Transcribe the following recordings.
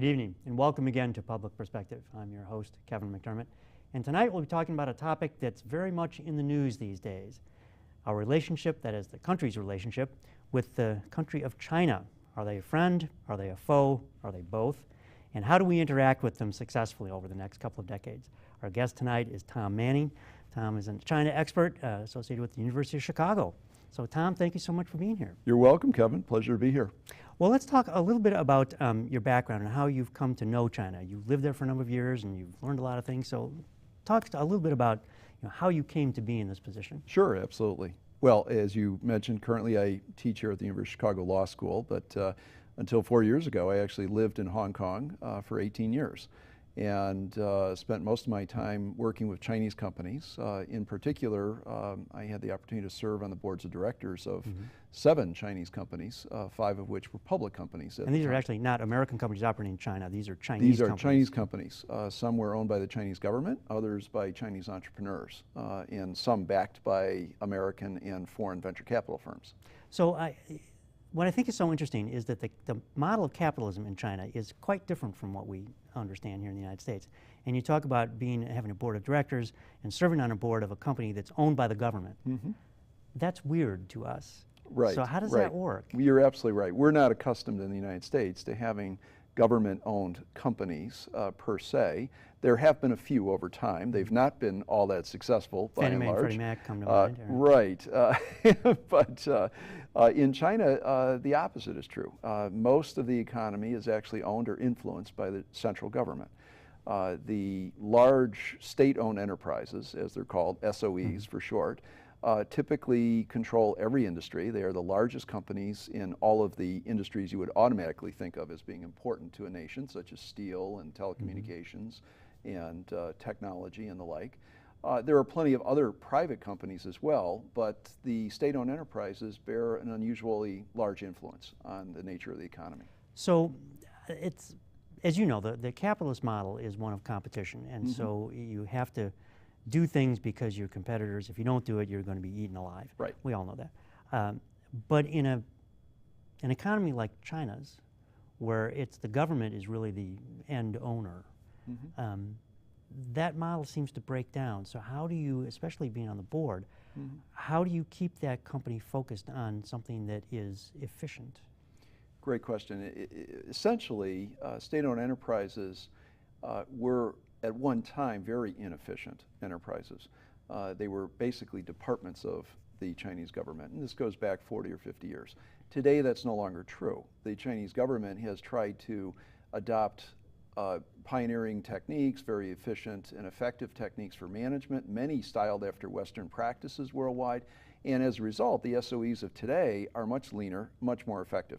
Good evening, and welcome again to Public Perspective. I'm your host, Kevin McDermott, and tonight we'll be talking about a topic that's very much in the news these days, our relationship, that is the country's relationship, with the country of China. Are they a friend? Are they a foe? Are they both? And how do we interact with them successfully over the next couple of decades? Our guest tonight is Tom Manning. Tom is a China expert associated with the University of Chicago. So Tom, thank you so much for being here. You're welcome, Kevin. Pleasure to be here. Well, let's talk a little bit about your background and how you've come to know China. You've lived there for a number of years and you've learned a lot of things. So talk a little bit about how you came to be in this position. Sure, absolutely. Well, as you mentioned, currently I teach here at the University of Chicago Law School, but until 4 years ago, I actually lived in Hong Kong for 18 years and spent most of my time working with Chinese companies. In particular, I had the opportunity to serve on the boards of directors of 7 Chinese companies, 5 of which were public companies. And these are actually not American companies operating in China. These are Chinese companies. These are companies. Chinese companies. Some were owned by the Chinese government, others by Chinese entrepreneurs, and some backed by American and foreign venture capital firms. So what I think is so interesting is that the model of capitalism in China is quite different from what we understand here in the United States. And you talk about having a board of directors and serving on a board of a company that's owned by the government. That's weird to us. Right. So how does that work? You're absolutely right. We're not accustomed in the United States to having government-owned companies per se. There have been a few over time. They've not been all that successful by and large. Freddie Mac come to mind. Right. But in China, the opposite is true. Most of the economy is actually owned or influenced by the central government. The large state-owned enterprises, as they're called, SOEs for short, typically control every industry. They are the largest companies in all of the industries you would automatically think of as being important to a nation, such as steel and telecommunications and technology and the like. There are plenty of other private companies as well, but the state-owned enterprises bear an unusually large influence on the nature of the economy. So it's, as you know, the capitalist model is one of competition, and so you have to do things because your competitors, if you don't do it, you're going to be eaten alive. Right. We all know that. But in an economy like China's, where it's the government is really the end owner, that model seems to break down. So how do you, especially being on the board, how do you keep that company focused on something that is efficient? Great question. Essentially, state-owned enterprises were at one time very inefficient enterprises. They were basically departments of the Chinese government, and this goes back 40 or 50 years. Today, that's no longer true. The Chinese government has tried to adopt pioneering techniques, very efficient and effective techniques for management, many styled after Western practices worldwide, and as a result, the SOEs of today are much leaner, much more effective.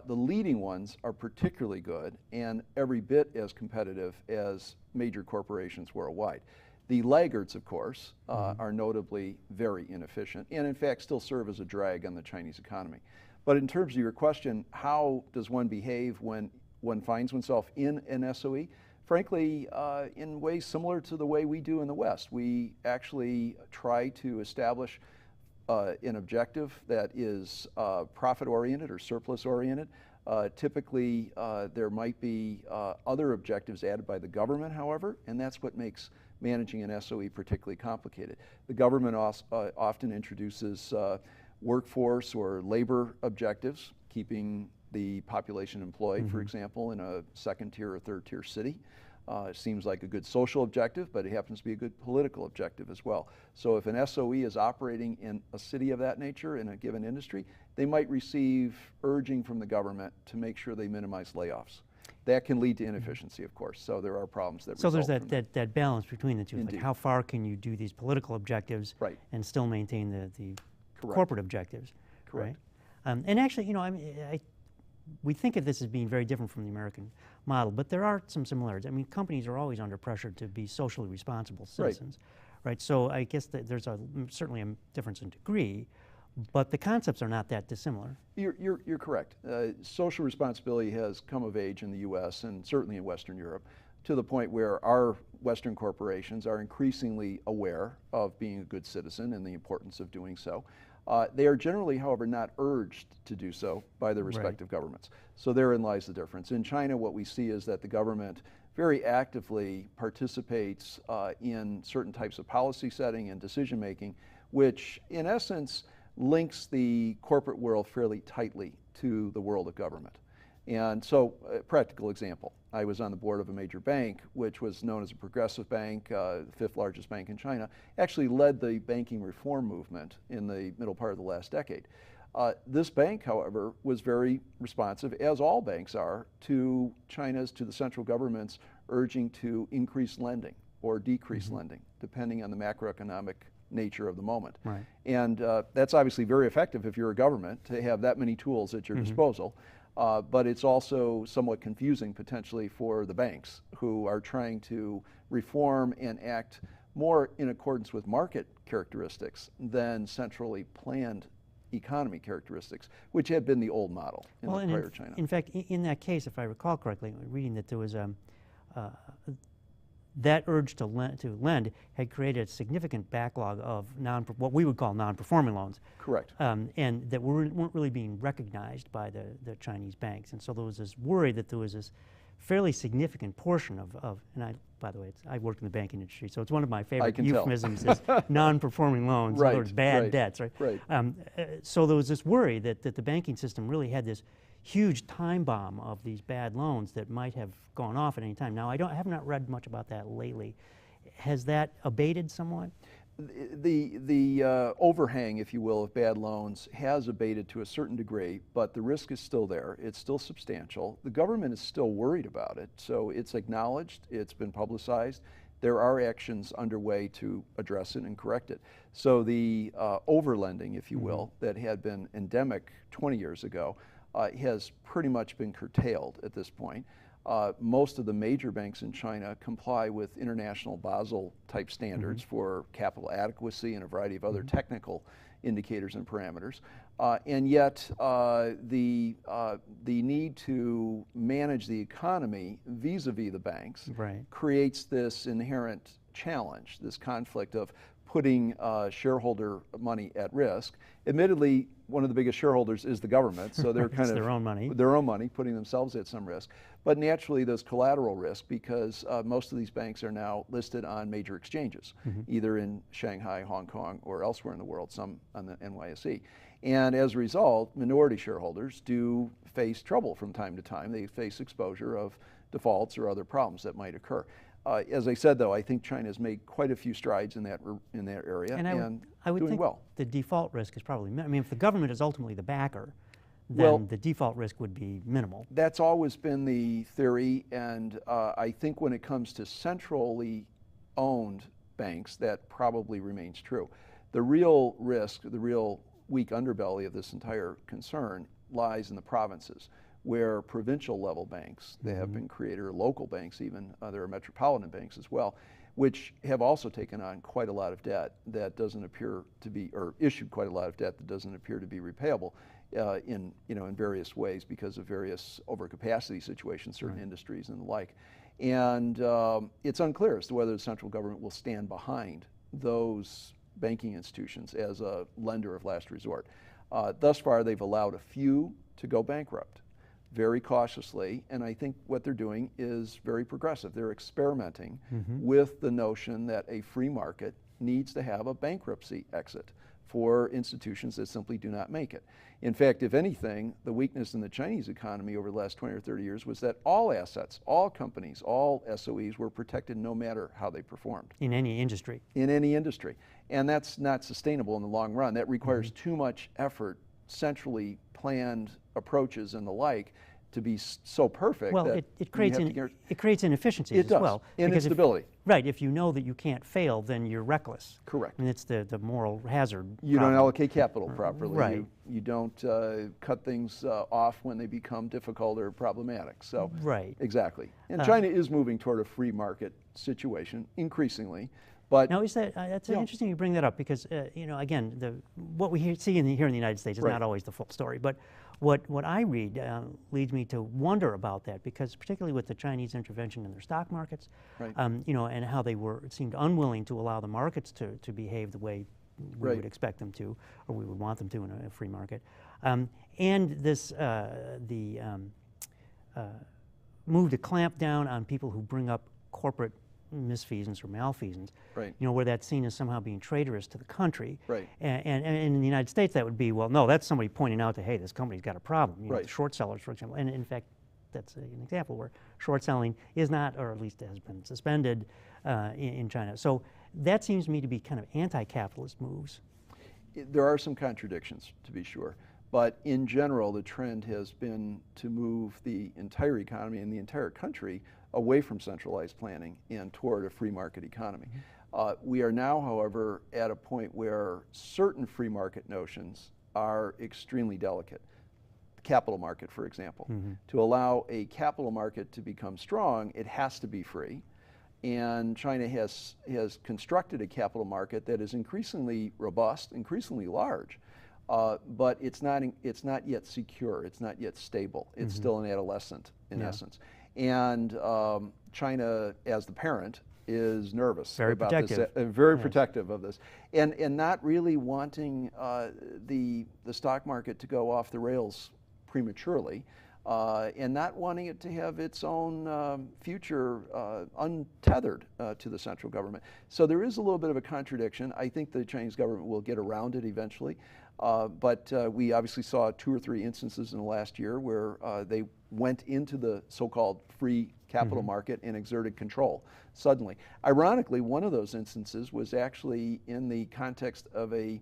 The leading ones are particularly good and every bit as competitive as major corporations worldwide. The laggards, of course, are notably very inefficient and in fact still serve as a drag on the Chinese economy. But in terms of your question, how does one behave when one finds oneself in an SOE? Frankly, in ways similar to the way we do in the West. We actually try to establish an objective that is profit-oriented or surplus-oriented. Typically, there might be other objectives added by the government, however, and that's what makes managing an SOE particularly complicated. The government often introduces workforce or labor objectives, keeping the population employed, for example, in a second-tier or third-tier city. It seems like a good social objective, but it happens to be a good political objective as well. So if an SOE is operating in a city of that nature in a given industry, they might receive urging from the government to make sure they minimize layoffs. That can lead to inefficiency, of course, so there are problems that result from that. So there's that balance between the two. Indeed. Like how far can you do these political objectives and still maintain the corporate objectives? Correct. Right? And actually, we think of this as being very different from the American model, but there are some similarities. I mean, companies are always under pressure to be socially responsible citizens, right? So I guess that there's certainly a difference in degree, but the concepts are not that dissimilar. You're correct. Social responsibility has come of age in the U.S. and certainly in Western Europe to the point where our Western corporations are increasingly aware of being a good citizen and the importance of doing so. They are generally, however, not urged to do so by their respective governments. So therein lies the difference. In China, what we see is that the government very actively participates in certain types of policy setting and decision making, which in essence links the corporate world fairly tightly to the world of government. And so, a practical example, I was on the board of a major bank, which was known as a progressive bank, the fifth largest bank in China, actually led the banking reform movement in the middle part of the last decade. This bank, however, was very responsive, as all banks are, to the central government's urging to increase lending or decrease lending, depending on the macroeconomic nature of the moment. Right. And that's obviously very effective if you're a government to have that many tools at your disposal. But it's also somewhat confusing potentially for the banks who are trying to reform and act more in accordance with market characteristics than centrally planned economy characteristics, which had been the old model in the prior China. In fact, in that case, if I recall correctly, reading that there was that urge to lend had created a significant backlog of what we would call non-performing loans. Correct. And that weren't really being recognized by the Chinese banks. And so there was this worry that there was this fairly significant portion and by the way, I worked in the banking industry, so it's one of my favorite euphemisms is non-performing loans, in other words, bad debts, right? Right. So there was this worry that the banking system really had this huge time bomb of these bad loans that might have gone off at any time. Now, I have not read much about that lately. Has that abated somewhat? The overhang, if you will, of bad loans has abated to a certain degree, but the risk is still there. It's still substantial. The government is still worried about it, so it's acknowledged, it's been publicized. There are actions underway to address it and correct it. So the overlending, if you will, that had been endemic 20 years ago has pretty much been curtailed at this point. Most of the major banks in China comply with international Basel type standards for capital adequacy and a variety of other technical indicators and parameters. And yet the need to manage the economy vis-a-vis the banks creates this inherent challenge, this conflict of putting shareholder money at risk. Admittedly, one of the biggest shareholders is the government, so they're kind of their own money, putting themselves at some risk. But naturally, there's collateral risk because most of these banks are now listed on major exchanges, either in Shanghai, Hong Kong, or elsewhere in the world, some on the NYSE. And as a result, minority shareholders do face trouble from time to time. They face exposure of defaults or other problems that might occur. As I said, though, I think China has made quite a few strides in that area and I would doing think well. The default risk is probably, I mean, if the government is ultimately the backer, then the default risk would be minimal. That's always been the theory, and I think when it comes to centrally owned banks, that probably remains true. The real risk, the real weak underbelly of this entire concern lies in the provinces, where provincial level banks, they have been created, or local banks even, there are metropolitan banks as well, which have also taken on quite a lot of debt that doesn't appear to be, or issued quite a lot of debt that doesn't appear to be repayable in various ways because of various overcapacity situations, certain industries and the like. And it's unclear as to whether the central government will stand behind those banking institutions as a lender of last resort. Thus far, they've allowed a few to go bankrupt very cautiously, and I think what they're doing is very progressive. They're experimenting with the notion that a free market needs to have a bankruptcy exit for institutions that simply do not make it. In fact, if anything, the weakness in the Chinese economy over the last 20 or 30 years was that all assets, all companies, all SOEs were protected no matter how they performed. In any industry. In any industry. And that's not sustainable in the long run. That requires too much effort, centrally planned approaches and the like, to be so perfect. Well, that it creates inefficiencies as well. And instability. Right, if you know that you can't fail, then you're reckless. Correct. I mean, it's the moral hazard. You don't allocate capital properly. Right. You don't cut things off when they become difficult or problematic. So, exactly. And China is moving toward a free market situation increasingly. But now, is that that's interesting you bring that up because again, what we see here in the United States is not always the full story. But what I read leads me to wonder about that because particularly with the Chinese intervention in their stock markets, and how they seemed unwilling to allow the markets to behave the way we Right. would expect them to, or we would want them to in a free market. And this move to clamp down on people who bring up corporate misfeasance or malfeasance, Right. you know, where that's seen as somehow being traitorous to the country. Right. And in the United States, that would be, well, no, that's somebody pointing out that, hey, this company's got a problem. You know, Right. the short sellers, for example. And in fact, that's an example where short selling is not, or at least has been suspended in China. So that seems to me to be kind of anti-capitalist moves. There are some contradictions, to be sure. But in general, the trend has been to move the entire economy and the entire country away from centralized planning and toward a free market economy. We are now, however, at a point where certain free market notions are extremely delicate. The capital market, for example. To allow a capital market to become strong, it has to be free. And China has constructed a capital market that is increasingly robust, increasingly large. But it's not yet secure. It's not yet stable. It's still an adolescent, in essence. And China, as the parent, is nervous about this, very protective of this, and not really wanting the stock market to go off the rails prematurely, and not wanting it to have its own future untethered to the central government. So there is a little bit of a contradiction. I think the Chinese government will get around it eventually. But we obviously saw 2 or 3 instances in the last year where they went into the so-called free capital market and exerted control suddenly. Ironically, one of those instances was actually in the context of a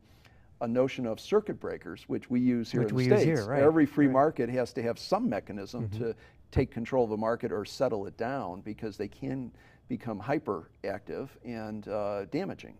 notion of circuit breakers, which we use here in the States. Every free market has to have some mechanism to take control of a market or settle it down, because they can become hyperactive and damaging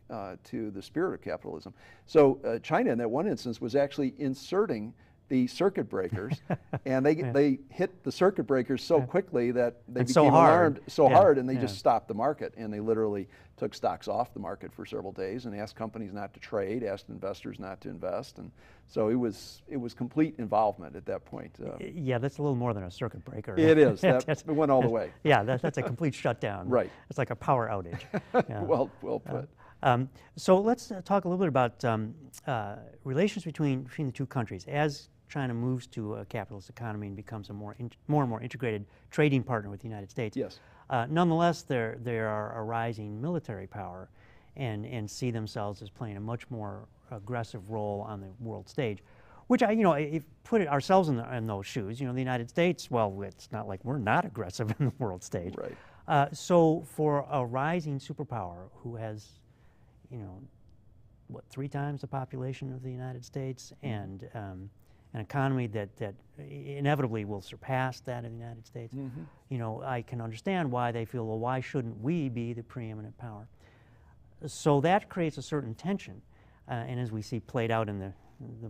to the spirit of capitalism. So China, in that one instance, was actually inserting the circuit breakers, and they hit the circuit breakers so quickly that they became alarmed so hard, and they just stopped the market, and they literally took stocks off the market for several days and asked companies not to trade, asked investors not to invest, and so it was complete involvement at that point. Yeah, that's a little more than a circuit breaker. It is. It went all the way. Yeah, that's a complete shutdown. Right. It's like a power outage. Well put. So let's talk a little bit about relations between the two countries. As China moves to a capitalist economy and becomes a more and more integrated trading partner with the United States. Yes. Nonetheless, they are a rising military power, and see themselves as playing a much more aggressive role on the world stage. Which if put it ourselves in those shoes, the United States. Well, it's not like we're not aggressive in the world stage. Right. So for a rising superpower who has, 3 times the population of the United States, and an economy that inevitably will surpass that of the United States, I can understand why they feel, well, why shouldn't we be the preeminent power? So that creates a certain tension, and as we see played out in the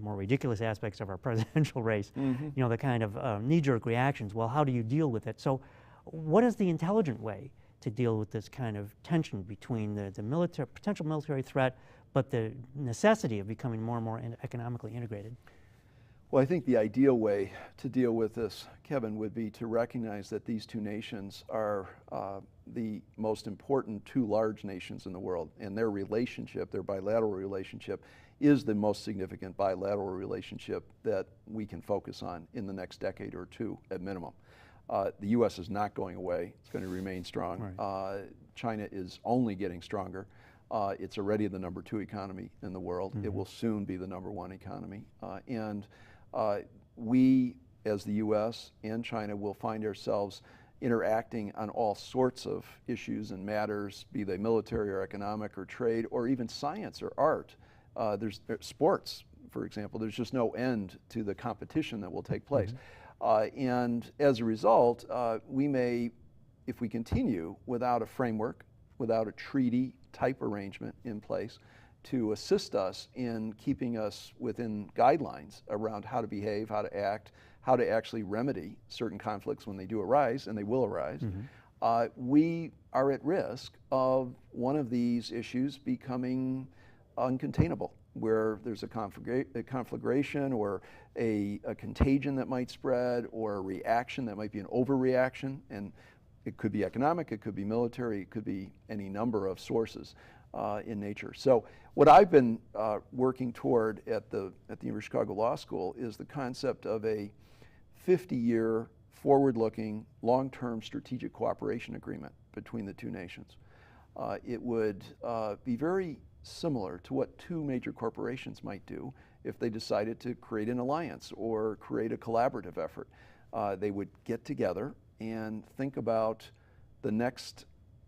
more ridiculous aspects of our presidential race, the kind of knee-jerk reactions. Well, how do you deal with it? So what is the intelligent way to deal with this kind of tension between the potential military threat, but the necessity of becoming more and more economically integrated? Well, I think the ideal way to deal with this, Kevin, would be to recognize that these two nations are the most important 2 large nations in the world, and their relationship, their bilateral relationship, is the most significant bilateral relationship that we can focus on in the next decade or 2 at minimum. The U.S. is not going away. It's going to remain strong. Right. China is only getting stronger. It's already the number 2 economy in the world. It will soon be the number 1 economy. And we, as the U.S. and China, will find ourselves interacting on all sorts of issues and matters, be they military or economic or trade or even science or art. There's sports, for example. There's just no end to the competition that will take place. And as a result, we may, if we continue without a framework, without a treaty-type arrangement in place, to assist us in keeping us within guidelines around how to behave, how to act, how to actually remedy certain conflicts when they do arise, and they will arise, we are at risk of one of these issues becoming uncontainable, where there's a conflagration or a contagion that might spread, or a reaction that might be an overreaction, and it could be economic, it could be military, it could be any number of sources. in nature. So what I've been working toward at the University of Chicago Law School is the concept of a 50-year, forward-looking, long-term strategic cooperation agreement between the two nations. It would be very similar to what two major corporations might do if they decided to create an alliance or create a collaborative effort. They would get together and think about the next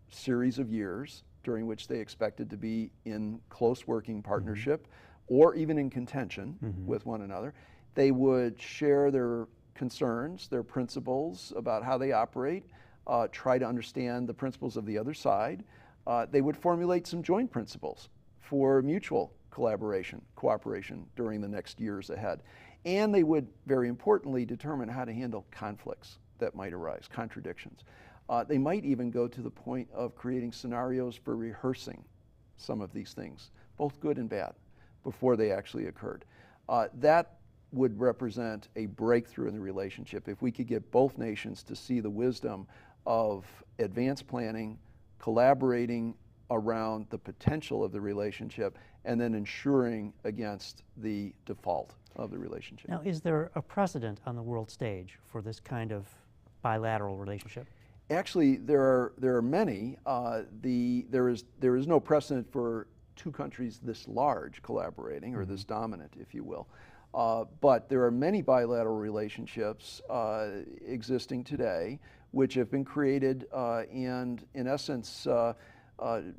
series of years during which they expected to be in close working partnership or even in contention with one another. They would share their concerns, their principles about how they operate, try to understand the principles of the other side. They would formulate some joint principles for mutual collaboration, cooperation during the next years ahead. And they would, very importantly, determine how to handle conflicts that might arise, contradictions. They might even go to the point of creating scenarios for rehearsing some of these things, both good and bad, before they actually occurred. That would represent a breakthrough in the relationship if we could get both nations to see the wisdom of advanced planning, collaborating around the potential of the relationship, and then ensuring against the default of the relationship. Now, is there a precedent on the world stage for this kind of bilateral relationship? Actually, there are many. There is no precedent for two countries this large collaborating, or this dominant, if you will. But there are many bilateral relationships existing today which have been created and, in essence,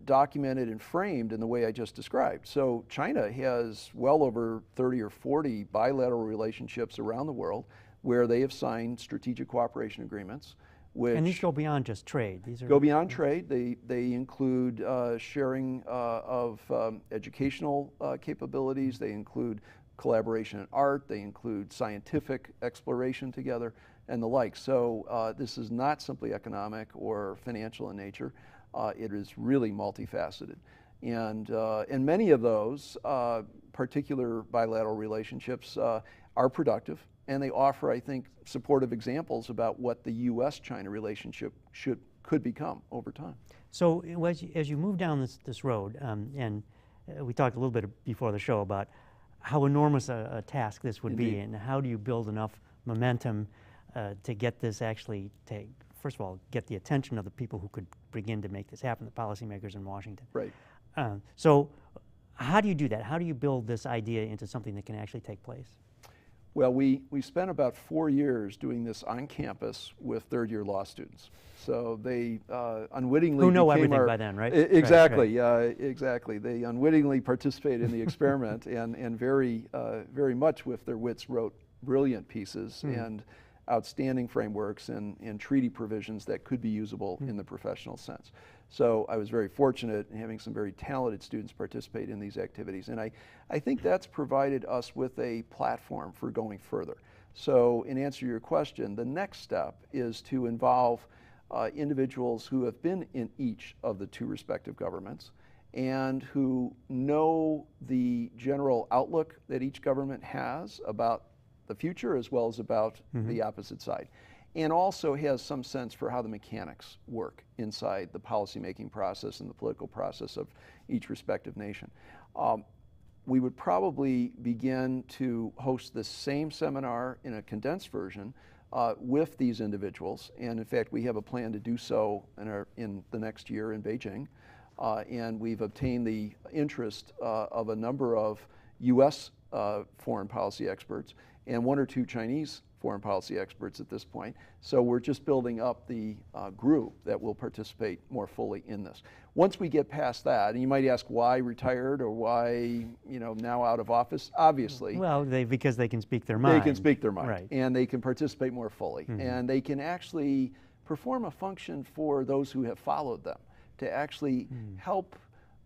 documented and framed in the way I just described. So China has well over 30 or 40 bilateral relationships around the world where they have signed strategic cooperation agreements. And these go beyond just trade. These are go beyond trade. They include sharing of educational capabilities. They include collaboration in art. They include scientific exploration together and the like. So this is not simply economic or financial in nature. It is really multifaceted. And many of those particular bilateral relationships are productive, and they offer, I think, supportive examples about what the U.S.-China relationship could become over time. So as you move down this road, and we talked a little bit before the show about how enormous a task this would be, and how do you build enough momentum to get this actually to, first of all, get the attention of the people who could begin to make this happen, the policymakers in Washington. Right. So how do you do that? How do you build this idea into something that can actually take place? Well, we spent about 4 years doing this on campus with third-year law students. So they unwittingly who know became everything by then, right? Exactly, right. Exactly. They unwittingly participated in the experiment and very much with their wits wrote brilliant pieces and outstanding frameworks and treaty provisions that could be usable in the professional sense. So I was very fortunate in having some very talented students participate in these activities. And I think that's provided us with a platform for going further. So in answer to your question, the next step is to involve individuals who have been in each of the two respective governments and who know the general outlook that each government has about the future as well as about the opposite side, and also has some sense for how the mechanics work inside the policymaking process and the political process of each respective nation. We would probably begin to host the same seminar in a condensed version with these individuals, and in fact we have a plan to do so in the next year in Beijing, and we've obtained the interest of a number of U.S. Foreign policy experts and 1 or 2 Chinese foreign policy experts at this point. So we're just building up the group that will participate more fully in this. Once we get past that, and you might ask why retired or why now out of office, obviously. Well, because they can speak their mind. They can speak their mind, right. And they can participate more fully. And they can actually perform a function for those who have followed them, to actually help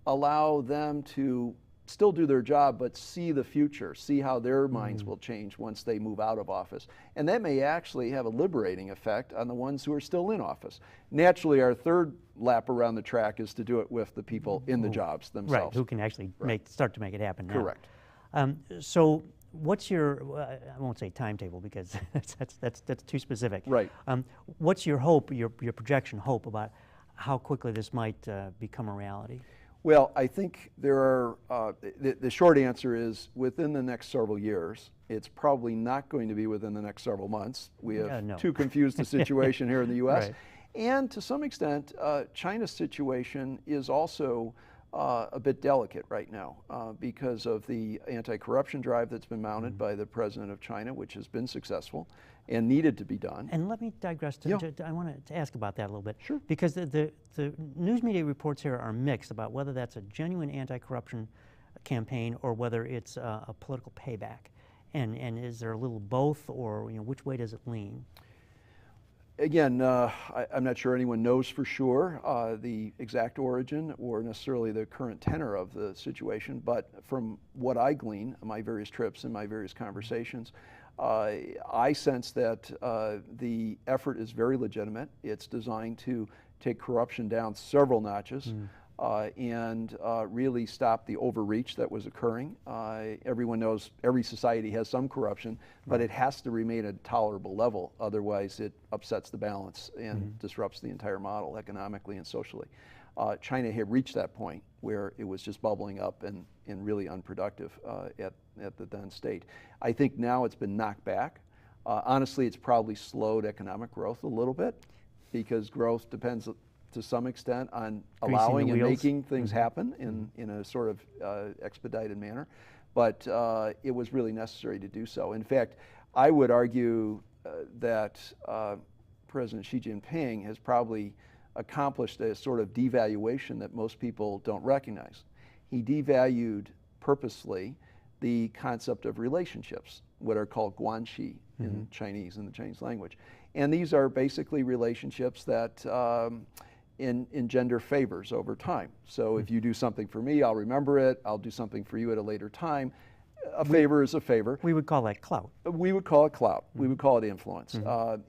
allow them to still do their job, but see the future, see how their minds will change once they move out of office. And that may actually have a liberating effect on the ones who are still in office. Naturally, our third lap around the track is to do it with the people in the jobs themselves. Right, who can actually start to make it happen now. Correct. So what's your, I won't say timetable because that's too specific. Right. What's your hope, your projection hope about how quickly this might become a reality? Well, I think there are, the short answer is within the next several years. It's probably not going to be within the next several months. We have no. too confused a situation here in the U.S. Right. And to some extent, China's situation is also a bit delicate right now because of the anti-corruption drive that's been mounted by the president of China, which has been successful and needed to be done. And let me digress. I want to ask about that a little bit. Sure. Because the news media reports here are mixed about whether that's a genuine anti-corruption campaign or whether it's a political payback. And is there a little both, or which way does it lean? Again, I'm not sure anyone knows for sure the exact origin or necessarily the current tenor of the situation, but from what I glean on my various trips and my various conversations, I sense that the effort is very legitimate. It's designed to take corruption down several notches and really stop the overreach that was occurring. Everyone knows every society has some corruption, but it has to remain at a tolerable level. Otherwise, it upsets the balance and disrupts the entire model economically and socially. China had reached that point where it was just bubbling up and really unproductive at the then state. I think now it's been knocked back. Honestly, it's probably slowed economic growth a little bit because growth depends to some extent on allowing and making things happen in a sort of expedited manner. But it was really necessary to do so. In fact, I would argue that President Xi Jinping has probably accomplished a sort of devaluation that most people don't recognize. He devalued purposely the concept of relationships, what are called guanxi in Chinese, in the Chinese language. And these are basically relationships that engender favors over time. So if you do something for me, I'll remember it. I'll do something for you at a later time. A favor is a favor. We would call that clout. We would call it clout. We would call it influence.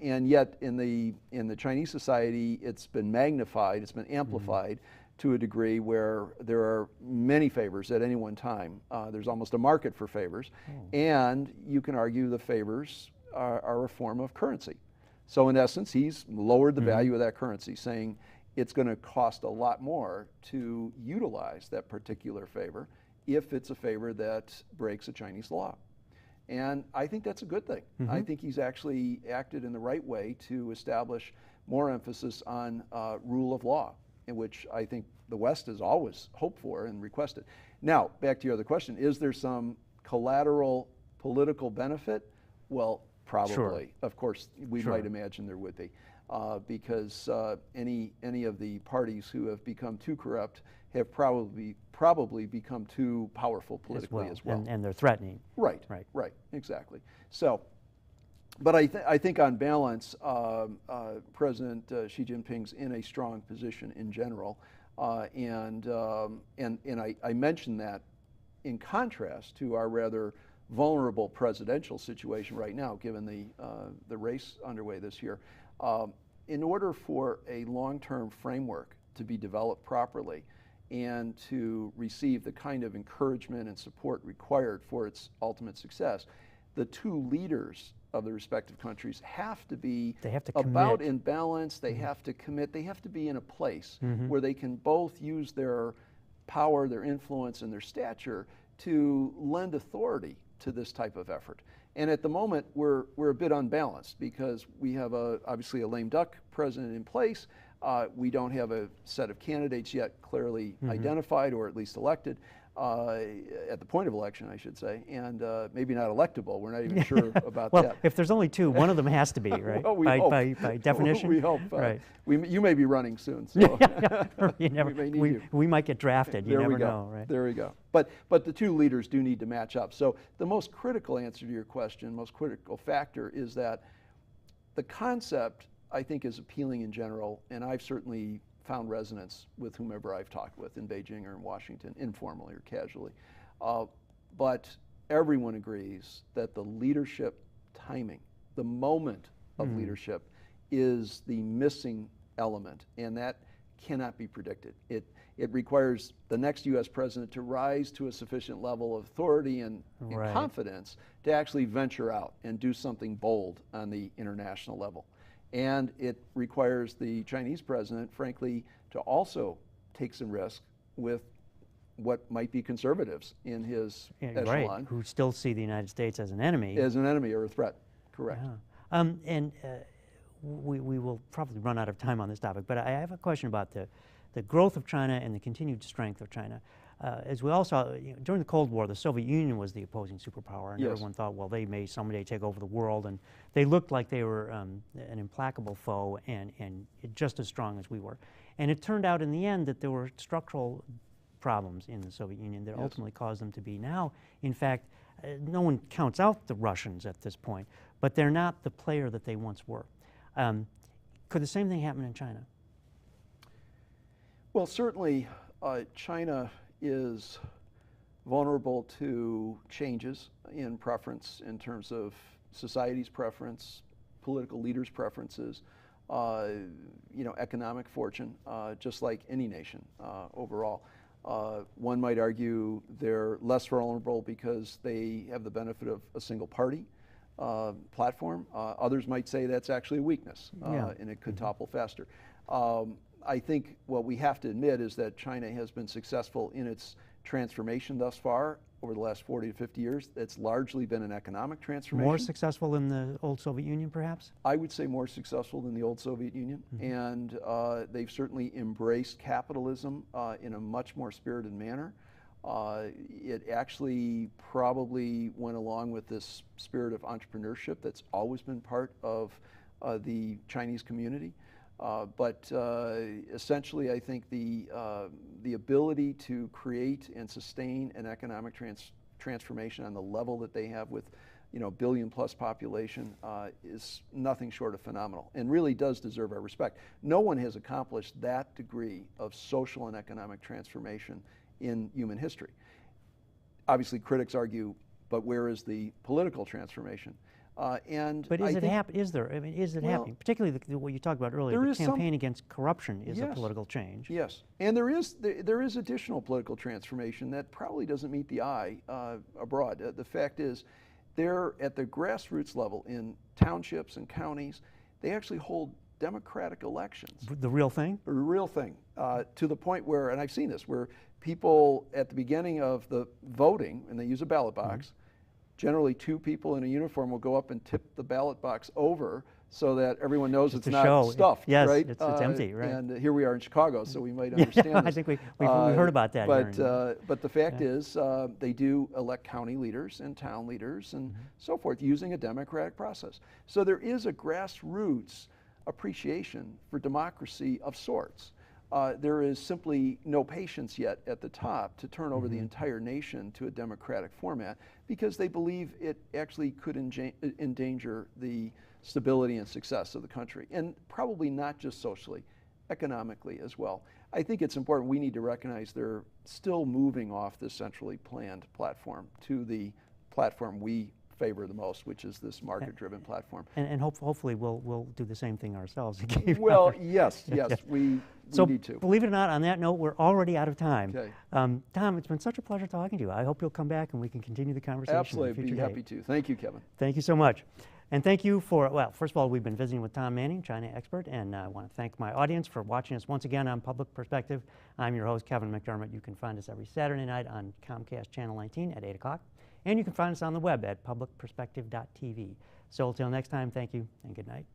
And yet in the Chinese society, it's been magnified, it's been amplified to a degree where there are many favors at any one time. There's almost a market for favors. And you can argue the favors are a form of currency. So in essence, he's lowered the value of that currency, saying it's going to cost a lot more to utilize that particular favor if it's a favor that breaks a Chinese law. And I think that's a good thing. I think he's actually acted in the right way to establish more emphasis on rule of law, in which I think the West has always hoped for and requested. Now, back to your other question, is there some collateral political benefit? Well, probably. Sure. Of course, we might imagine there would be. Because any of the parties who have become too corrupt have probably become too powerful politically as well. And they're threatening. Right, exactly. So, but I think on balance, President Xi Jinping's in a strong position in general, and I mention that in contrast to our rather vulnerable presidential situation right now, given the race underway this year. In order for a long-term framework to be developed properly and to receive the kind of encouragement and support required for its ultimate success, the two leaders of the respective countries have to be about in balance, they have to commit, they have to be in a place where they can both use their power, their influence, and their stature to lend authority to this type of effort. And at the moment, we're a bit unbalanced because we have obviously a lame duck president in place. We don't have a set of candidates yet clearly identified or at least elected at the point of election, I should say, and maybe not electable. We're not even sure about that. Well, if there's only two, one of them has to be, right? Well, by definition? We hope. Right. You may be running soon, so we might get drafted. You never know, right? There we go. But the two leaders do need to match up. So the most critical answer to your question, most critical factor is that the concept, I think, is appealing in general, and I've certainly found resonance with whomever I've talked with in Beijing or in Washington, informally or casually. But everyone agrees that the leadership timing, the moment of leadership, is the missing element, and that cannot be predicted. It requires the next U.S. president to rise to a sufficient level of authority and confidence to actually venture out and do something bold on the international level. And it requires the Chinese president, frankly, to also take some risk with what might be conservatives in his echelon. Right, who still see the United States as an enemy. As an enemy or a threat, correct. Yeah. We will probably run out of time on this topic, but I have a question about the growth of China and the continued strength of China. As we all saw, during the Cold War, the Soviet Union was the opposing superpower, and yes. everyone thought, well, they may someday take over the world, and they looked like they were an implacable foe and just as strong as we were. And it turned out in the end that there were structural problems in the Soviet Union that yes. ultimately caused them to be now. In fact, no one counts out the Russians at this point, but they're not the player that they once were. Could the same thing happen in China? Well, certainly China is vulnerable to changes in preference in terms of society's preference, political leaders' preferences, economic fortune, just like any nation overall. One might argue they're less vulnerable because they have the benefit of a single party platform. Others might say that's actually a weakness, and it could topple faster. I think what we have to admit is that China has been successful in its transformation thus far over the last 40 to 50 years. It's largely been an economic transformation. More successful than the old Soviet Union, perhaps? I would say more successful than the old Soviet Union. And they've certainly embraced capitalism in a much more spirited manner. It actually probably went along with this spirit of entrepreneurship that's always been part of the Chinese community. But essentially, I think the ability to create and sustain an economic transformation on the level that they have with, billion-plus population is nothing short of phenomenal, and really does deserve our respect. No one has accomplished that degree of social and economic transformation in human history. Obviously, critics argue, but where is the political transformation? But is it happening? Particularly what you talked about earlier, the campaign against corruption is a political change. Yes, and there is additional political transformation that probably doesn't meet the eye abroad. The fact is, they're at the grassroots level in townships and counties. They actually hold democratic elections. The real thing? The real thing, to the point where, and I've seen this, where people at the beginning of the voting, and they use a ballot box, generally two people in a uniform will go up and tip the ballot box over so that everyone knows it's not stuffed, yes, right? It's empty, right? And here we are in Chicago, so we might understand this. I think we've heard about that. But the fact is, they do elect county leaders and town leaders and so forth using a democratic process. So there is a grassroots appreciation for democracy of sorts. There is simply no patience yet at the top to turn over the entire nation to a democratic format because they believe it actually could endanger the stability and success of the country, and probably not just socially, economically as well. I think it's important we need to recognize they're still moving off this centrally planned platform to the platform we favor the most, which is this market-driven platform. And hopefully we'll do the same thing ourselves. Well, yes, we need to. Believe it or not, on that note, we're already out of time. Okay. Tom, it's been such a pleasure talking to you. I hope you'll come back and we can continue the conversation. Absolutely, I'd be happy to. Thank you, Kevin. Thank you so much. And thank you for, well, first of all, we've been visiting with Tom Manning, China expert, and I want to thank my audience for watching us once again on Public Perspective. I'm your host, Kevin McDermott. You can find us every Saturday night on Comcast Channel 19 at 8 o'clock. And you can find us on the web at publicperspective.tv. So until next time, thank you and good night.